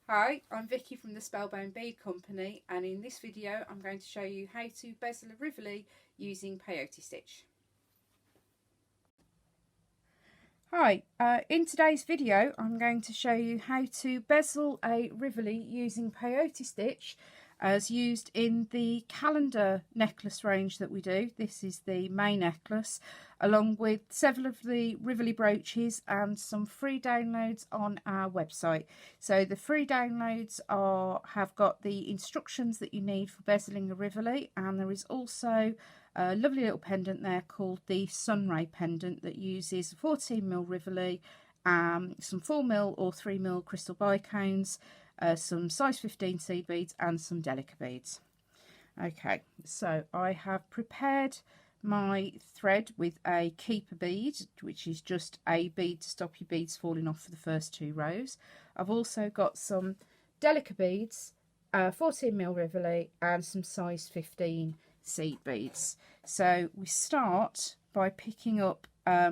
Hi, I'm Vicky from the Spellbound Bead Company, and in this video I'm going to show you how to bezel a Rivoli using peyote stitch. Hi, in today's video I'm going to show you how to bezel a Rivoli using peyote stitch as used in the calendar necklace range that we do. This is the main necklace, along with several of the Rivoli brooches and some free downloads on our website. So the free downloads have got the instructions that you need for bezeling a Rivoli, and there is also a lovely little pendant there called the Sunray pendant that uses 14mm Rivoli, some 4mm or 3mm crystal bicones, some size 15 seed beads and some delica beads. Okay, so I have prepared my thread with a keeper bead, which is just a bead to stop your beads falling off for the first 2 rows. I've also got some delica beads, 14mm Rivoli and some size 15 seed beads. So we start by picking up a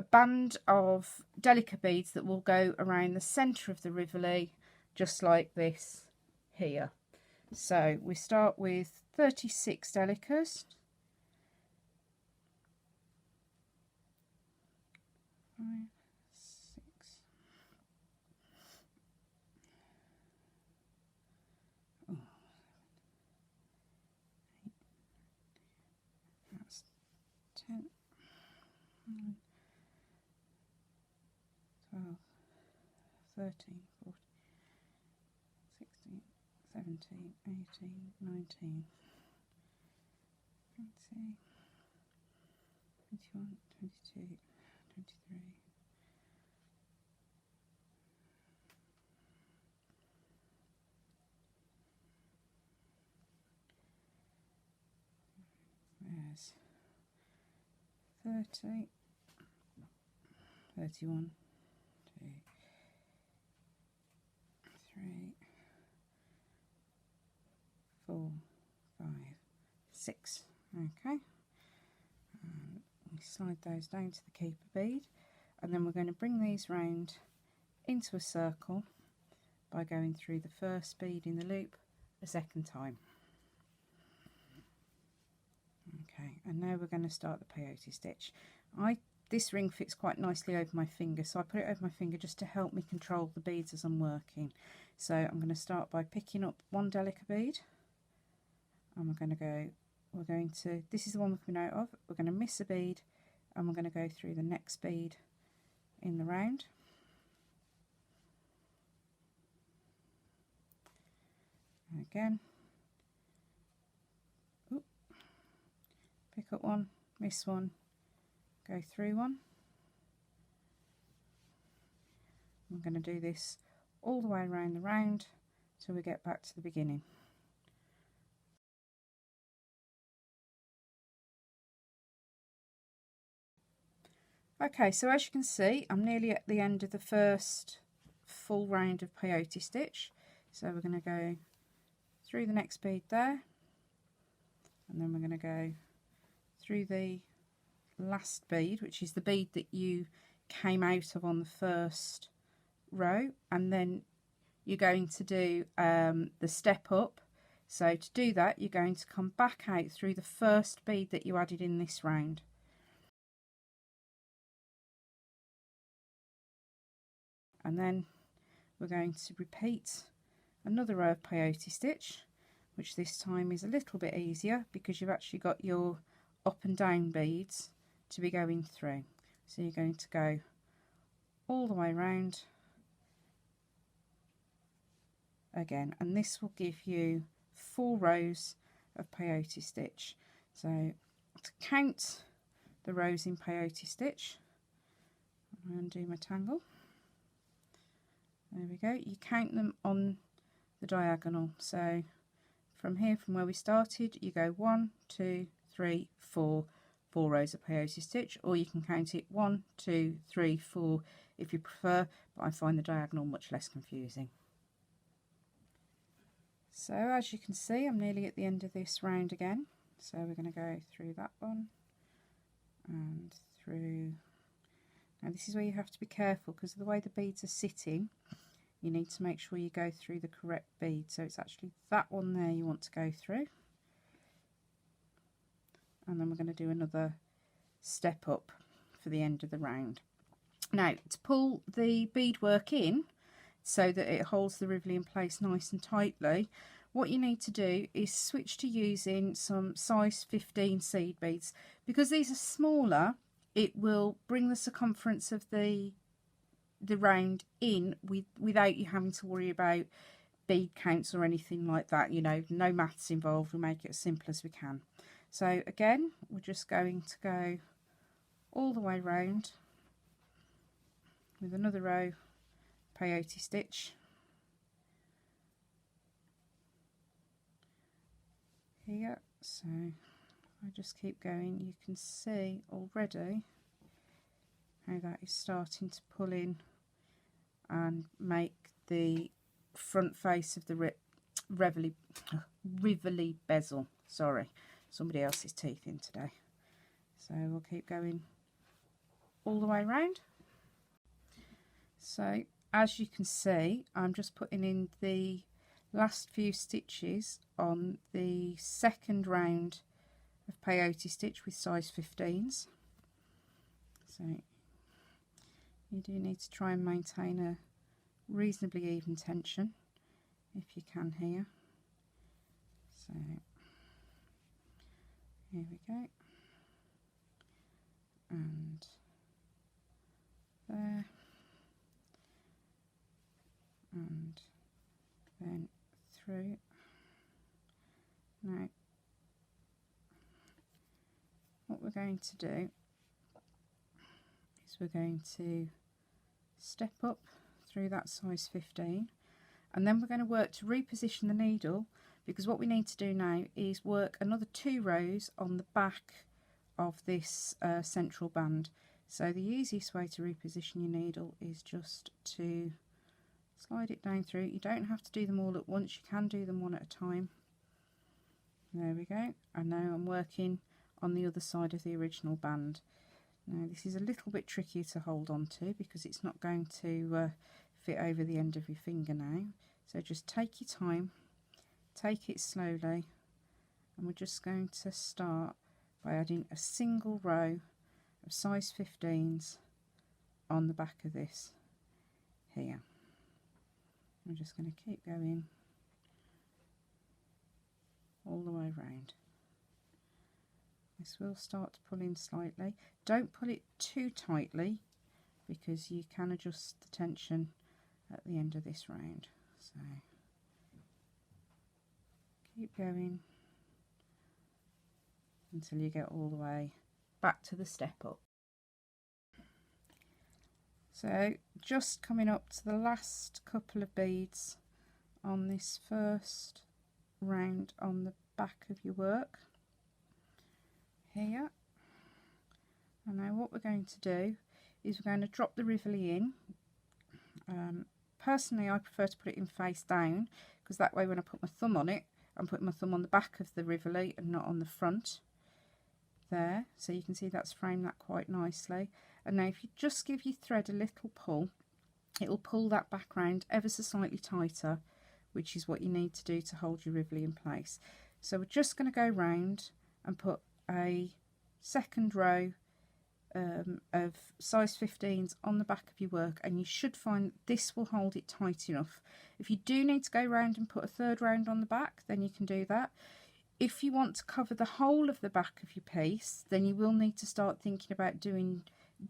band of delica beads that will go around the centre of the Rivoli, just like this here. So we start with 36 delicas. 5, 6. Oh, 8. That's 10. 9, 12, 13, 14, 16, 17, 18, 19, 20, 21, 22, 23. There's 30, 31, 2, 3, 4, 5, 6. Okay, we slide those down to the keeper bead, and then we're going to bring these round into a circle by going through the first bead in the loop a second time. Okay, and now we're going to start the peyote stitch. This ring fits quite nicely over my finger, so I put it over my finger just to help me control the beads as I'm working. So I'm going to start by picking up one delica bead, and this is the one we've been out of. We're going to miss a bead, and we're going to go through the next bead in the round. Again, pick up one, miss one, go through one. I'm going to do this all the way around the round till we get back to the beginning. Okay, so as you can see, I'm nearly at the end of the first full round of peyote stitch. So we're going to go through the next bead there, and then we're going to go through the last bead, which is the bead that you came out of on the first row, and then you're going to do the step up. So to do that, you're going to come back out through the first bead that you added in this round. And then we're going to repeat another row of peyote stitch, which this time is a little bit easier because you've actually got your up and down beads to be going through. So you're going to go all the way around again, and this will give you 4 rows of peyote stitch. So to count the rows in peyote stitch, I'll undo my tangle. There we go. You count them on the diagonal. So from here, from where we started, you go 1, 2, 3, 4 rows of peyote stitch, or you can count it 1, 2, 3, 4 if you prefer, but I find the diagonal much less confusing. So as you can see, I'm nearly at the end of this round again. So we're going to go through that one and through. Now this is where you have to be careful because of the way the beads are sitting. you need to make sure you go through the correct bead. So it's actually that one there you want to go through. And then we're going to do another step up for the end of the round. Now, to pull the beadwork in so that it holds the Rivoli in place nice and tightly, what you need to do is switch to using some size 15 seed beads. Because these are smaller, it will bring the circumference of the round in without you having to worry about bead counts or anything like that. You know, no maths involved. We make it as simple as we can. So again, we're just going to go all the way round with another row peyote stitch here. So I just keep going. You can see already how that is starting to pull in and make the front face of the Rivoli bezel. Sorry, somebody else's teeth in today. So we'll keep going all the way around. So as you can see, I'm just putting in the last few stitches on the second round of peyote stitch with size 15s. So you do need to try and maintain a reasonably even tension if you can here. So here we go, and there, and then through. Now what we're going to do is we're going to step up through that size 15, and then we're going to work to reposition the needle, because what we need to do now is work another 2 rows on the back of this central band. So the easiest way to reposition your needle is just to slide it down through. You don't have to do them all at once, you can do them one at a time. There we go. And now I'm working on the other side of the original band. Now this is a little bit trickier to hold on to because it's not going to fit over the end of your finger now. So just take your time, take it slowly, and we're just going to start by adding a single row of size 15s on the back of this here. I'm just going to keep going all the way around. This will start to pull in slightly. Don't pull it too tightly because you can adjust the tension at the end of this round. So keep going until you get all the way back to the step up. So just coming up to the last couple of beads on this first round on the back of your work here. And now what we're going to do is we're going to drop the Rivoli in. Personally, I prefer to put it in face down because that way when I put my thumb on it, I'm putting my thumb on the back of the Rivoli and not on the front there. So you can see that's framed that quite nicely. And now if you just give your thread a little pull, it'll pull that back round ever so slightly tighter, which is what you need to do to hold your Rivoli in place. So we're just going to go round and put a second row of size 15s on the back of your work, and you should find this will hold it tight enough. If you do need to go round and put a third round on the back, then you can do that. If you want to cover the whole of the back of your piece, then you will need to start thinking about doing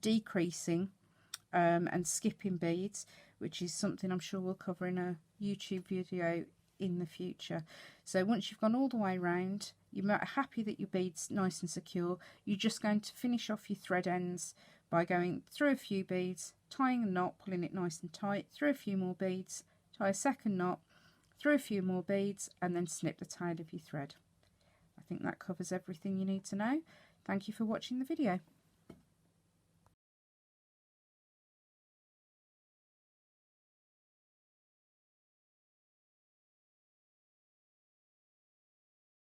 decreasing and skipping beads, which is something I'm sure we'll cover in a YouTube video in the future. So once you've gone all the way around, you're happy that your bead's nice and secure, you're just going to finish off your thread ends by going through a few beads, tying a knot, pulling it nice and tight, through a few more beads, tie a second knot, through a few more beads, and then snip the tail of your thread. I think that covers everything you need to know. Thank you for watching the video.